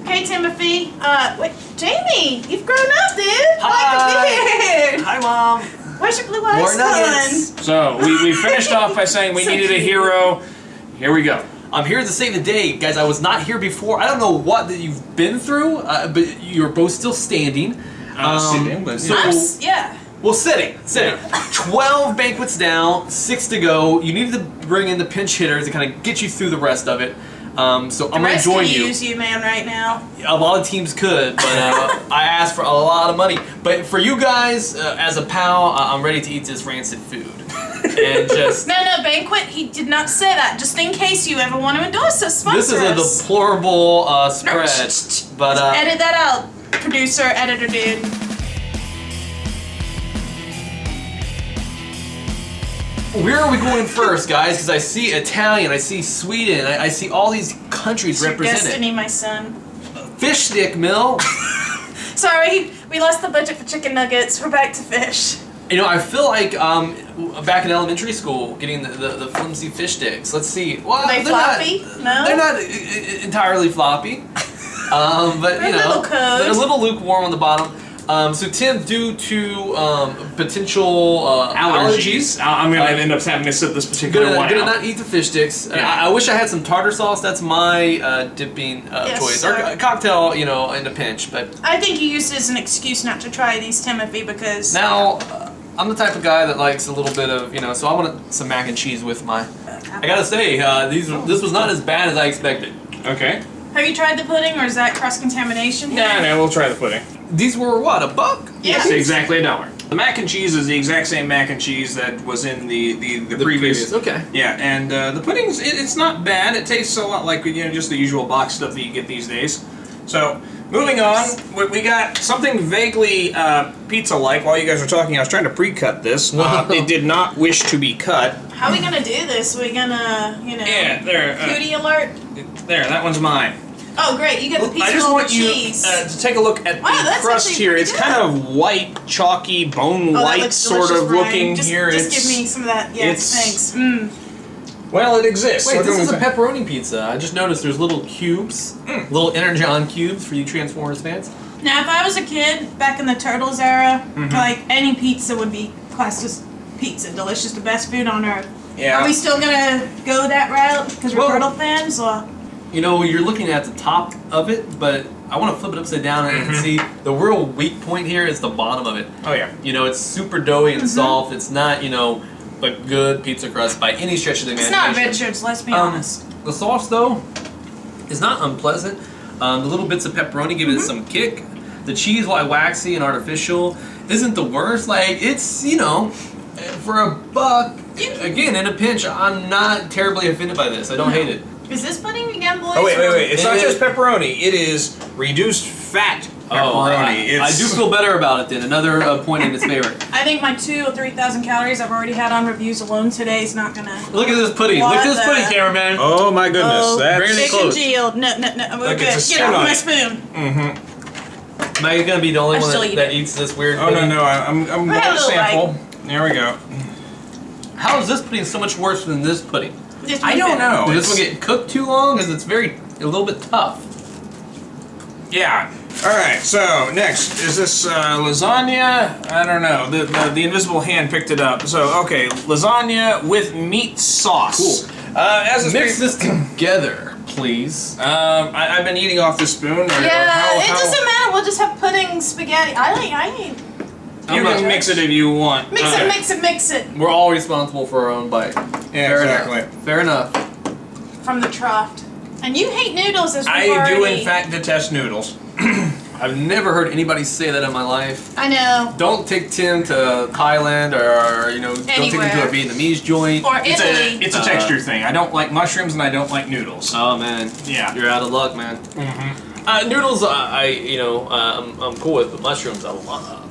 Okay, Timothy. Wait, Jamie, you've grown up, dude. Hi. Like a beard. Hi, Mom. Where's your blue eyes More nuggets. going? So we finished off by saying we So needed a cute. hero. Here we go. I'm here to save the day. Guys, I was not here before. I don't know what that you've been through, but you're both still standing. Sitting, So, Yeah. well, sitting. 12 banquets down, 6 to go. You need to bring in the pinch hitters to kind of get you through the rest of it. So I'm The going to rest join could you. use you, man, right now. A lot of teams could, but I asked for a lot of money. But for you guys, as a pal, I'm ready to eat this rancid food. And just... No, Banquet, he did not say that. Just in case you ever want to endorse us, sponsor This is a us. deplorable spread. But Edit that out, producer, editor dude. where are we going first, guys? Because I see Italian, I see Sweden, I see all these countries It's your represented. destiny, my son. Fish stick mill. Sorry, we lost the budget for chicken nuggets. We're back to fish. You know, I feel like back in elementary school, getting the flimsy fish sticks. Let's see. Well, Are they they're floppy? Not, No? They're not entirely floppy. But They're you a know, little cold. they're a little lukewarm on the bottom. So Tim, due to potential allergies, I'm going to end up having to sit this particular one gonna out. not eat the fish sticks. Yeah. I wish I had some tartar sauce. That's my dipping Yes, choice. sir. Or a cocktail, you know, in a pinch. But I think you used it as an excuse not to try these, Timothy, because... now I'm the type of guy that likes a little bit of, you know. So I want some mac and cheese with my. I gotta say, this was not as bad as I expected. Okay. Have you tried the pudding, or is that cross-contamination here? No, we'll try the pudding. These were what, $1? Yes, Yeah. exactly $1. The mac and cheese is the exact same mac and cheese that was in the previous. Okay. Yeah, and the pudding's it's not bad. It tastes a lot like just the usual box stuff that you get these days. So moving on, we got something vaguely pizza-like. While you guys were talking, I was trying to pre-cut this. It did not wish to be cut. How are we gonna do this? We're gonna, Yeah, there. Cootie alert? There, that one's mine. Oh, great, you get the piece I just of want you cheese. to take a look at Wow, the that's crust actually here. pretty It's good. kind of white, chalky, bone Oh, that white looks sort delicious, of Brian. looking just, here. Just It's, give me some of that. Yes, it's- thanks. well, it exists. Wait, We're this doing is a some- pepperoni pizza. I just noticed there's little cubes, little Energon cubes for you Transformers fans. Now, if I was a kid back in the Turtles era, Mm-hmm. like any pizza would be classed as pizza, delicious, the best food on earth. Yeah. Are we still gonna go that route because we're Well- Turtle fans, or? You know, you're looking at the top of it, but I want to flip it upside down and see the real weak point here is the bottom of it. Oh yeah. You know, it's super doughy and soft. It's not, you know, a good pizza crust by any stretch of the It's imagination. not Richards, let's be honest. The sauce, though, is not unpleasant. The little bits of pepperoni give it some kick. The cheese, while waxy and artificial, isn't the worst. Like, it's, you know, for $1, again, in a pinch, I'm not terribly offended by this. I don't hate it. Is this pudding again, boys? Oh wait. It's not It just is- pepperoni. It is reduced fat pepperoni. I do feel better about it then. Another point in its favor. I think my 2,000 or 3,000 calories I've already had on reviews alone today is not gonna. Look at this pudding. Look at this What pudding, the- cameraman. Oh my goodness. Oh, That's Barely chicken close. shield. No, we're Look, good. it's a Get off my spoon. spoon. Am I gonna be the only I one still that, eat that it. eats this weird Oh pudding? no, I'm going had a to little sample. There we go. How is this pudding so much worse than this pudding? Just I leave don't it. know. Did this one get cooked too long? Because it's a little bit tough. Yeah. All right. So next is this lasagna. I don't know. The invisible hand picked it up. So okay, lasagna with meat sauce. Cool. As Mix this together, please. I've been eating off the spoon. Or Yeah, how, it doesn't matter. We'll just have pudding, spaghetti. I ain't. You can mix it if you want. Mix it, mix it. We're all responsible for our own bite. Yeah, Fair exactly. enough. Fair enough. From the trough. And you hate noodles as we've I do already... in fact detest noodles. I've never heard anybody say that in my life. I know. Don't take Tim to Thailand or, you know, don't take him to a Anywhere. Vietnamese joint. Or Italy. It's a texture thing. I don't like mushrooms and I don't like noodles. Oh man, Yeah. you're out of luck, man. Noodles, I'm cool with, but mushrooms, I love.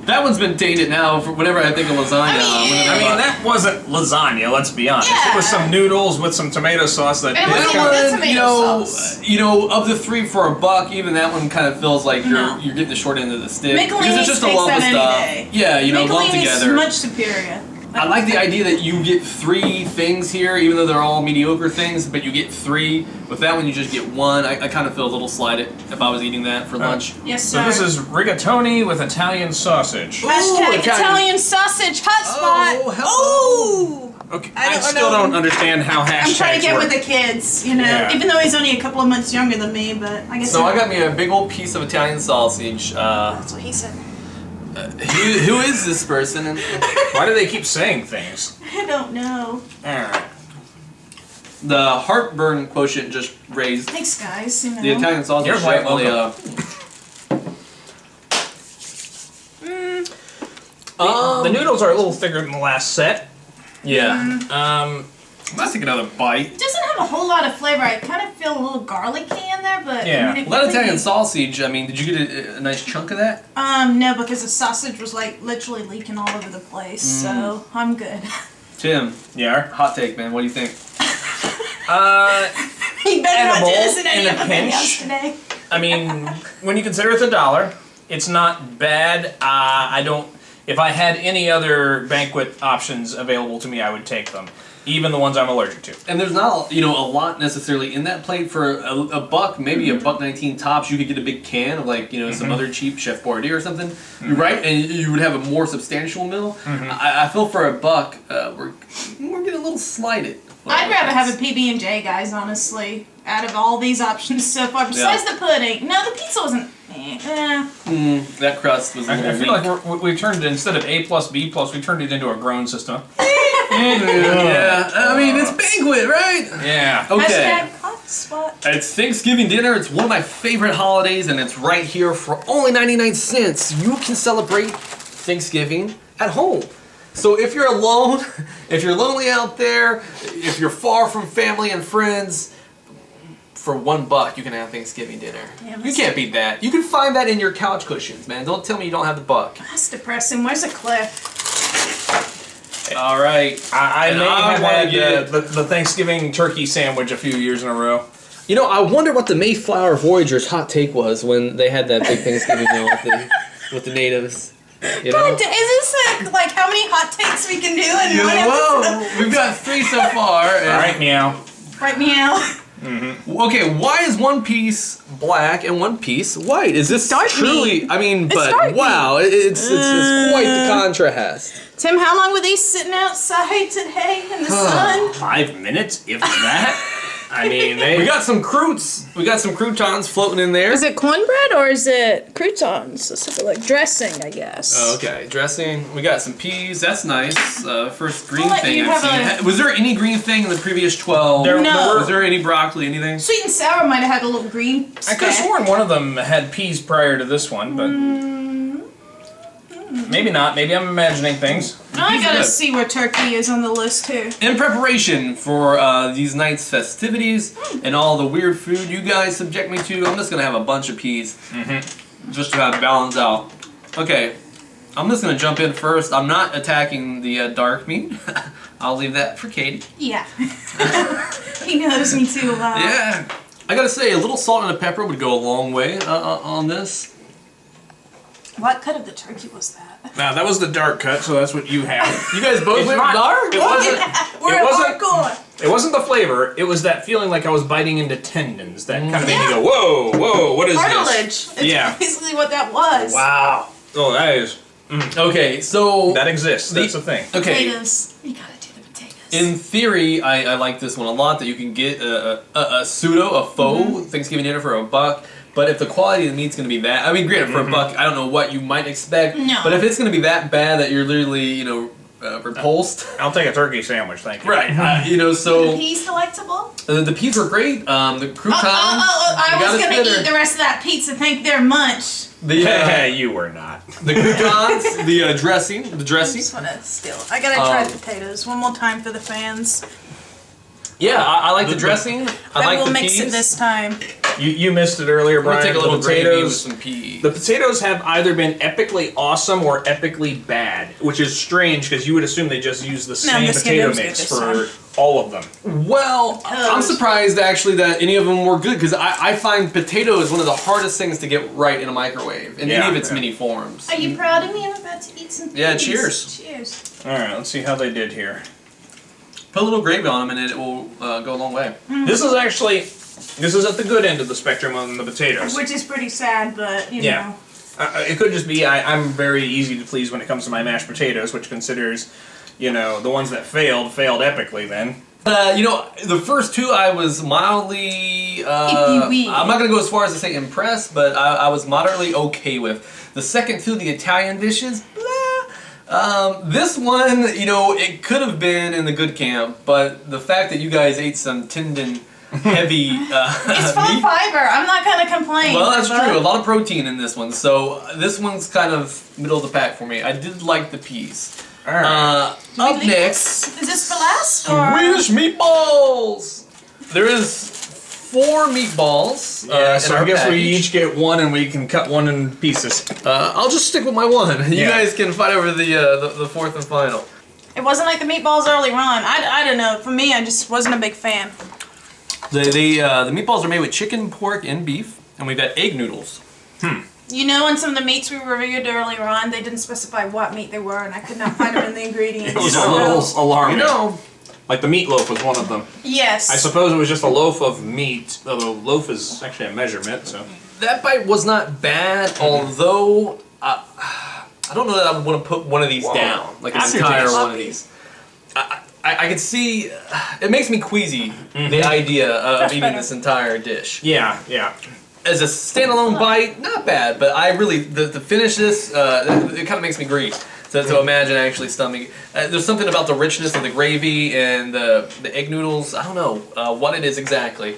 That one's been tainted now. For whenever I think of lasagna, I mean, that wasn't lasagna, let's be honest. It was Yeah. some noodles with some tomato sauce that And it that wasn't kind even of- good tomato you know, sauce. you know, of the three for $1, even that one kind of feels like No. you're getting the short end of the stick. Michelini's because it's just a takes lump that of any stuff. day. Yeah, you know, lumped Michelini's together. much superior. I like the idea that you get 3 things here, even though they're all mediocre things, but you get 3. With that one, you just get 1. I kind of feel a little slighted if I was eating that for lunch. Yes, So sir. this is rigatoni with Italian sausage. Hashtag Italian. Italian sausage hotspot. Oh, hello. Ooh. Okay, I I still know. don't understand how hashtags I'm trying to get work. with the kids, you know, Yeah. even though he's only a couple of months younger than me, but I guess. So I got me a big old piece of Italian sausage. That's what he said. Who is this person? And Why do they keep saying things? I don't know. Alright. the heartburn quotient just raised. Thanks, guys. You know. The Italian sausage You're is quite definitely The noodles are a little thicker than the last set. yeah. Let's take another bite. It doesn't have a whole lot of flavor. I kind of feel a little garlicky in there, but Yeah. I mean, it Well, that really- Italian sausage, I mean, did you get a nice chunk of that? No, because the sausage was like literally leaking all over the place, so I'm good. Tim, Yeah. hot take, man. What do you think? He better not do Edible this in any in of a the videos pinch. today. I mean, when you consider it's $1, it's not bad. I don't. If I had any other banquet options available to me, I would take them, even the ones I'm allergic to. And there's not, a lot necessarily in that plate for a buck, maybe a $1.19 tops. You could get a big can of some other cheap Chef Boyardee or something. You're right, and you would have a more substantial meal. I feel for a buck, we're getting a little slighted. I'd rather have a PB&J, guys, honestly, out of all these options so far. Besides the pudding. No, the pizza wasn't... That crust was a little I feel weak. like we've turned it, instead of A plus B plus, we turned it into a grown system. Yeah, I mean, it's banquet, right? Yeah. Okay. Hashtag hot spot. It's Thanksgiving dinner. It's one of my favorite holidays, and it's right here for only 99 cents. You can celebrate Thanksgiving at home. So if you're alone, if you're lonely out there, if you're far from family and friends, for $1 you can have Thanksgiving dinner. Yeah, You can't beat that. You can find that in your couch cushions, man. Don't tell me you don't have the buck. That's depressing. Where's the clip? All right. I And may I have wanna had get- the Thanksgiving turkey sandwich a few years in a row. I wonder what the Mayflower Voyagers' hot take was when they had that big Thanksgiving meal with the natives. God, is this like how many hot takes we can do in one episode? Whoa, we've got 3 so far. All right, meow. Right, meow. Okay, why is one piece black and one piece white? Is this dark truly? meat. I mean, It's but dark wow, it's quite the contrast. Tim, how long were these sitting outside today in the sun? 5 minutes, if that. I mean, We got some croutons floating in there. Is it cornbread or is it croutons? It's like dressing, I guess. Oh, okay, dressing. We got some peas. That's nice. First green I'll let thing you I've have seen. Was there any green thing in the previous 12? No. Was there any broccoli? Anything? Sweet and sour might have had a little green I could have speck. sworn one of them had peas prior to this one, but maybe not. Maybe I'm imagining things. Now I These are gotta good. see where turkey is on the list too. In preparation for these nights' festivities and all the weird food you guys subject me to, I'm just gonna have a bunch of peas, just to have it balance out. Okay, I'm just gonna jump in first. I'm not attacking the dark meat. I'll leave that for Katie. Yeah. He knows me too well. Yeah, I gotta say, a little salt and a pepper would go a long way on this. What cut of the turkey was that? Now that was the dark cut, so that's what you have. You guys both It's went not- dark? It wasn't. We're It wasn't- hardcore. It wasn't the flavor. It was that feeling like I was biting into tendons. That kind of made me go, whoa, whoa, what is Cartilage. this? It's Yeah. basically what that was. Wow. Oh, that is. Okay, so That exists. That's the thing. okay. Potatoes. You gotta do the potatoes. In theory, I like this one a lot. That you can get a faux Thanksgiving dinner for $1. But if the quality of the meat's going to be that, I mean, granted, for $1, I don't know what you might expect. No. But if it's going to be that bad that you're literally, repulsed. I'll take a turkey sandwich, thank you. Right. the So peas delectable? the peas were great. The croutons. I got was us gonna bitter. eat the rest of that pizza. Think they're munch. The You were not. the croutons, the dressing, I just wanna steal. I gotta try the potatoes one more time for the fans. Yeah, I like the dressing. I like will the mix peas. it this time. You missed it earlier, I'm gonna Brian. take a little the gravy with potatoes. some peas. The potatoes have either been epically awesome or epically bad, which is strange because you would assume they just use the same this potato was good mix this for time. all of them. Well, I'm surprised actually that any of them were good because I find potato is one of the hardest things to get right in a microwave in any of its many forms. Are you proud of me? I'm about to eat some peas. Yeah, cheers. Cheers. Alright, let's see how they did here. Put a little gravy on them and it will go a long way. This is actually, this is at the good end of the spectrum on the potatoes. Which is pretty sad, but, you know. It could just be I'm very easy to please when it comes to my mashed potatoes, which considers, you know, the ones that failed epically then. You know, the first two I was mildly, I'm not going to go as far as to say impressed, but I was moderately okay with. The second two, the Italian dishes, blah. This one, you know, it could have been in the good camp, but the fact that you guys ate some tendon heavy it's full of fiber. I'm not going to complain. Well, that's true. A lot of protein in this one. So this one's kind of middle of the pack for me. I did like the peas. All right. Up next, is this for last? Or? Swedish meatballs. There is 4 meatballs. So I guess we each get one, and we can cut one in pieces. I'll just stick with my one. You guys can fight over the fourth and final. It wasn't like the meatballs early on. I don't know. For me, I just wasn't a big fan. The meatballs are made with chicken, pork, and beef, and we've got egg noodles. You know, in some of the meats we reviewed earlier on, they didn't specify what meat they were, and I could not find them in the ingredients. It was a little alarming. You know, like the meatloaf was one of them. Yes. I suppose it was just a loaf of meat, although loaf is actually a measurement, so. that bite was not bad, although I don't know that I would want to put one of these down, like an entire one of these. I can see, it makes me queasy, the idea of eating this entire dish. Yeah. As a standalone bite, not bad, but I really, to finish this, it kind of makes me green. To imagine actually stomaching. There's something about the richness of the gravy and the egg noodles. I don't know what it is exactly.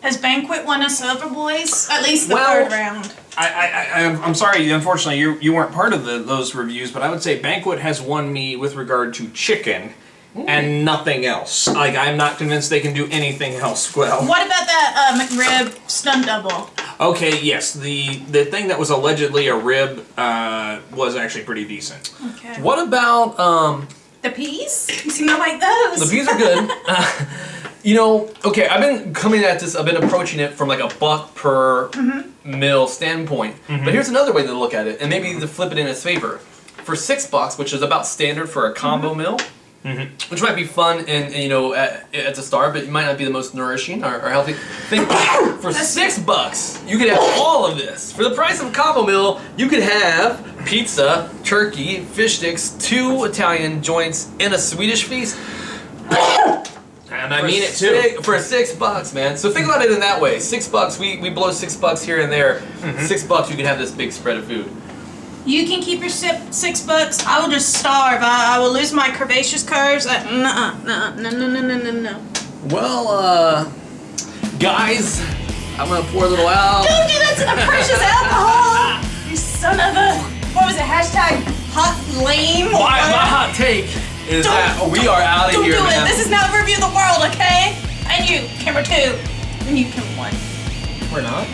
Has Banquet won us over, boys? At least the third round. I'm sorry, unfortunately, you weren't part of those reviews, but I would say Banquet has won me with regard to chicken and nothing else. Like, I'm not convinced they can do anything else well. What about that McRib stunt double? Okay, yes, the thing that was allegedly a rib was actually pretty decent. Okay. What about The peas? You seem to like those. the peas are good. You know, okay, I've been coming at this, I've been approaching it from like a buck per meal standpoint. But here's another way to look at it, and maybe to flip it in its favor. For $6, which is about standard for a combo meal, which might be fun and you know at the start, but it might not be the most nourishing or healthy. Think for $6, you could have all of this. For the price of a combo meal, you could have pizza, turkey, fish sticks, 2 Italian joints, and a Swedish feast. And I mean it too. For $6, man. So think about it in that way. $6, we blow $6 here and there. $6, you can have this big spread of food. You can keep your $6. I will just starve. I will lose my curvaceous curves. No. Well, guys, I'm gonna pour a little out. Don't do that to the precious alcohol! You son of a... What was it? Hashtag hot lame? My hot take is that we are out of here, Don't do man. it. This is not Review the World, okay? And you, camera 2. And you, camera 1. We're not.